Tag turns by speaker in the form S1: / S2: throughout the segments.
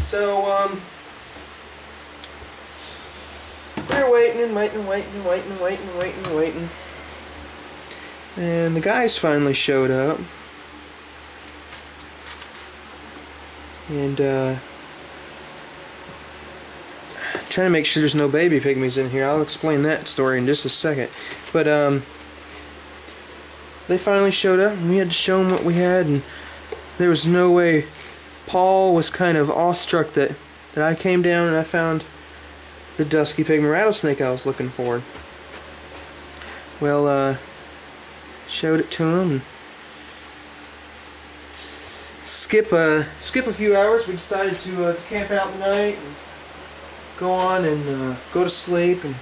S1: So, they're waiting and waiting and waiting and waiting and waiting and waiting and waiting. And the guys finally showed up. And, trying to make sure there's no baby pygmies in here. I'll explain that story in just a second. But, they finally showed up, and we had to show them what we had, and there was no way. Paul was kind of awestruck that I came down and I found the dusky pygmy rattlesnake I was looking for. Well, showed it to him. And skip a few hours. We decided to camp out the night and go on and go to sleep. And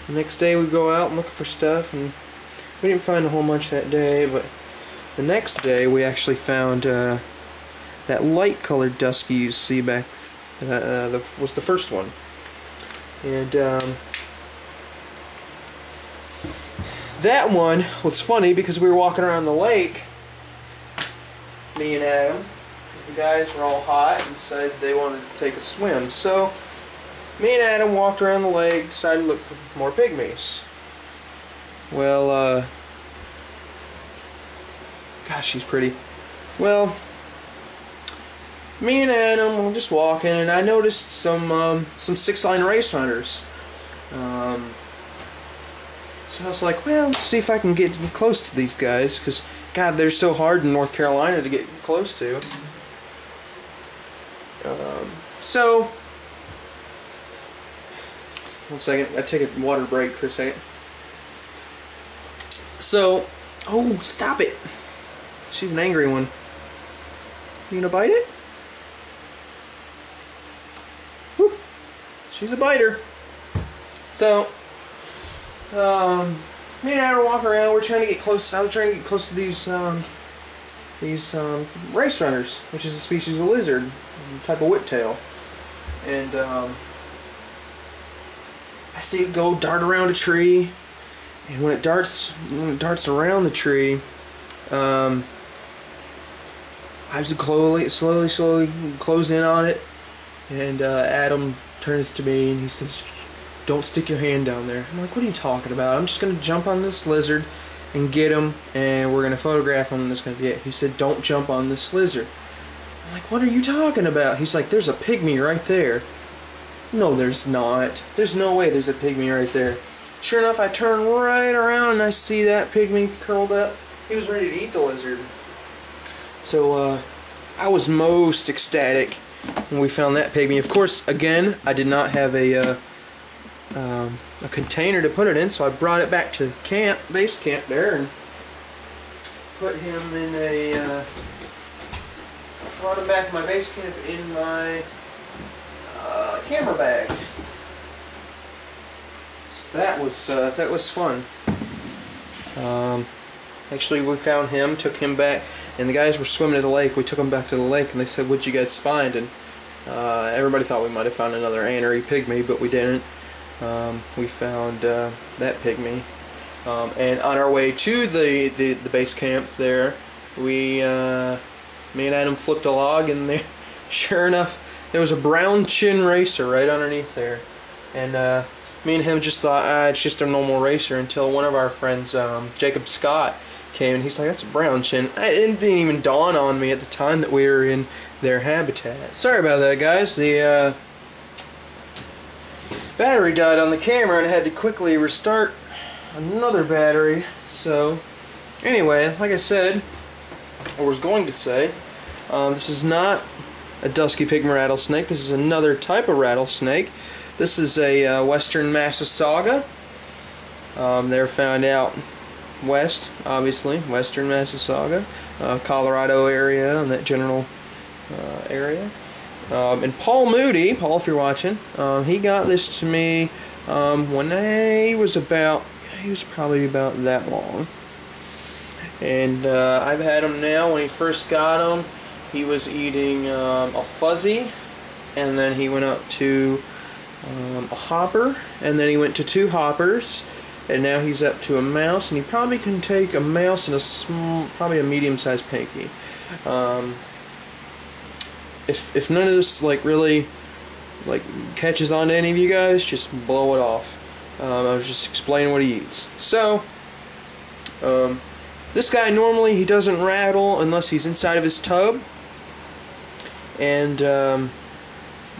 S1: the next day we go out and look for stuff. And we didn't find a whole bunch that day, but the next day we actually found that light-colored dusky you see back. Was the first one. And that one was funny because we were walking around the lake, me and Adam, because the guys were all hot and decided they wanted to take a swim. So me and Adam walked around the lake, decided to look for more pygmies. Well, gosh, she's pretty. Well, me and Adam were just walking, and I noticed some six-line race runners. So I was like, well, let's see if I can get close to these guys, because, God, they're so hard in North Carolina to get close to. So, one second, I take a water break for a second. So, oh, stop it. She's an angry one. You gonna bite it? Whoop. She's a biter. So, me and I were walking around. We're trying to get close. I was trying to get close to these race runners, which is a species of lizard, type of whiptail. And I see it go dart around a tree, and when it darts around the tree, I was slowly close in on it, and Adam turns to me and he says, "Don't stick your hand down there." I'm like, "What are you talking about? I'm just going to jump on this lizard and get him, and we're going to photograph him, and that's going to be it." He said, "Don't jump on this lizard." I'm like, "What are you talking about?" He's like, "There's a pygmy right there." No, there's not. There's no way there's a pygmy right there. Sure enough, I turn right around and I see that pygmy curled up. He was ready to eat the lizard. So, I was most ecstatic when we found that pygmy. Of course, again, I did not have a container to put it in, so I brought it back to camp, base camp there, and put him in a, brought him back to my base camp in my camera bag. So that was fun. Actually, we found him, took him back, and the guys were swimming at the lake. We took them back to the lake, and they said, "What'd you guys find?" And everybody thought we might have found another anery pygmy, but we didn't. We found that pygmy. And on our way to the base camp there, me and Adam flipped a log, and there, sure enough, there was a brown chin racer right underneath there. And me and him just thought, it's just a normal racer, until one of our friends, Jacob Scott, came, and he's like, "That's a brown chin." It didn't even dawn on me at the time that we were in their habitat. Sorry about that, guys. The battery died on the camera, and I had to quickly restart another battery. So, anyway, like I said, or was going to say, this is not a dusky pygmy rattlesnake. This is another type of rattlesnake. This is a western Massasauga. They're found out west, obviously, western Massasauga, Colorado area, and that general area. And Paul Moody, Paul, if you're watching, he got this to me when he was probably about that long. And I've had him now. When he first got him, he was eating a fuzzy, and then he went up to a hopper, and then he went to 2 hoppers, and now he's up to a mouse, and he probably can take a mouse and probably a medium-sized pinky. if none of this like really like catches on to any of you guys, just blow it off. I was just explaining what he eats. So this guy normally he doesn't rattle unless he's inside of his tub, and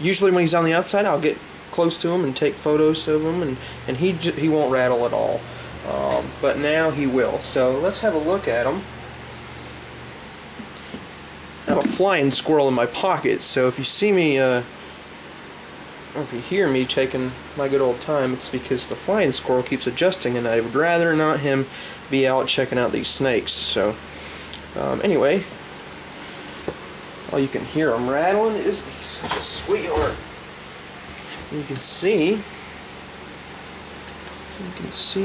S1: usually when he's on the outside I'll get close to him and take photos of him, and he won't rattle at all. But now he will. So let's have a look at him. I have a flying squirrel in my pocket, so if you see me, or if you hear me taking my good old time, it's because the flying squirrel keeps adjusting, and I would rather not him be out checking out these snakes. So anyway, all you can hear him rattling is such a sweetheart. You can see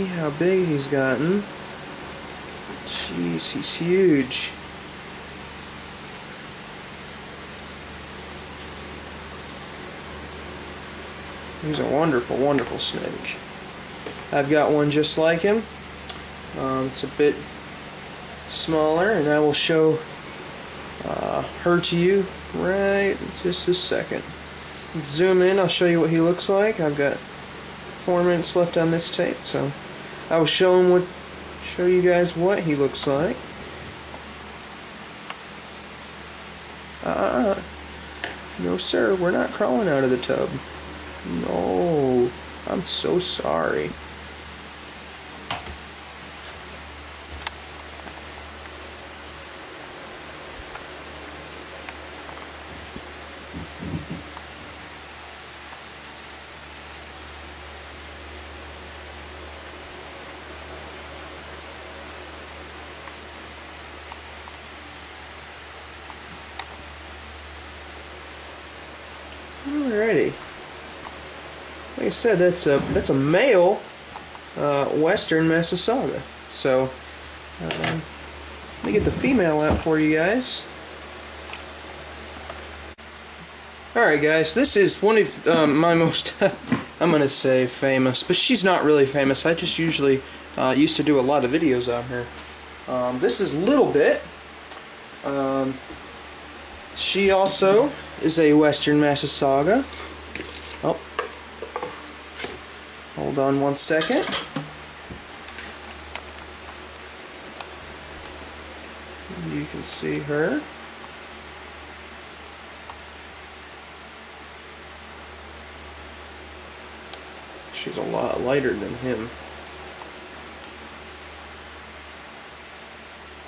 S1: how big he's gotten. Jeez, he's huge. He's a wonderful, wonderful snake. I've got one just like him. It's a bit smaller, and I will show her to you right in just a second. Zoom in, I'll show you what he looks like. I've got 4 minutes left on this tape, so I will show you guys what he looks like. No sir, we're not crawling out of the tub. No, I'm so sorry. Alrighty. Like I said, that's a male Western Massasauga. So let me get the female out for you guys. Alright guys, this is one of my most, I'm going to say famous, but she's not really famous. I just usually used to do a lot of videos on her. This is Little Bit. She also is a Western Massasauga. Oh. Hold on one second. You can see her. She's a lot lighter than him.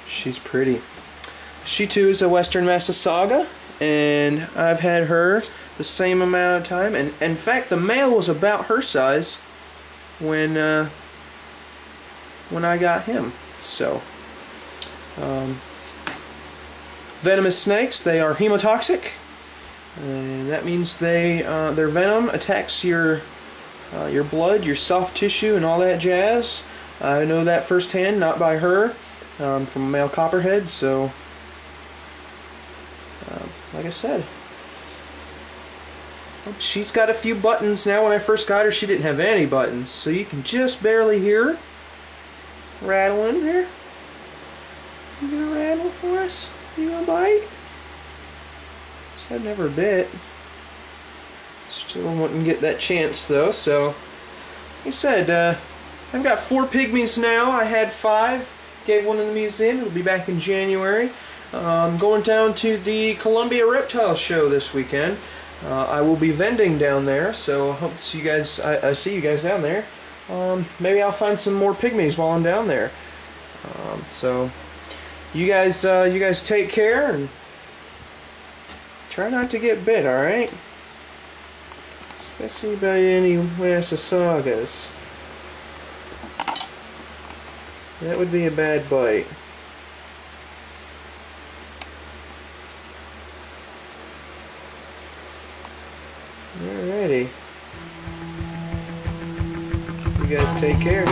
S1: She's pretty. She too is a Western Massasauga, and I've had her the same amount of time, and in fact the male was about her size when I got him. So venomous snakes, they are hemotoxic, and that means their venom attacks your blood, your soft tissue, and all that jazz. I know that firsthand, not by her, from a male copperhead. So like I said, she's got a few buttons now. When I first got her, she didn't have any buttons, so you can just barely hear her rattling there. You gonna rattle for us? You gonna bite? So I've never bit. Still wouldn't get that chance though. So, like I said, I've got 4 Pygmies now. I had 5. Gave one in the museum. It'll be back in January. I'm going down to the Columbia Reptile Show this weekend. I will be vending down there, so I hope to see you guys. I see you guys down there. Maybe I'll find some more Pygmies while I'm down there. So you guys take care and try not to get bit. All right, especially by any Massasaugas. That would be a bad bite. Alrighty. You guys take care.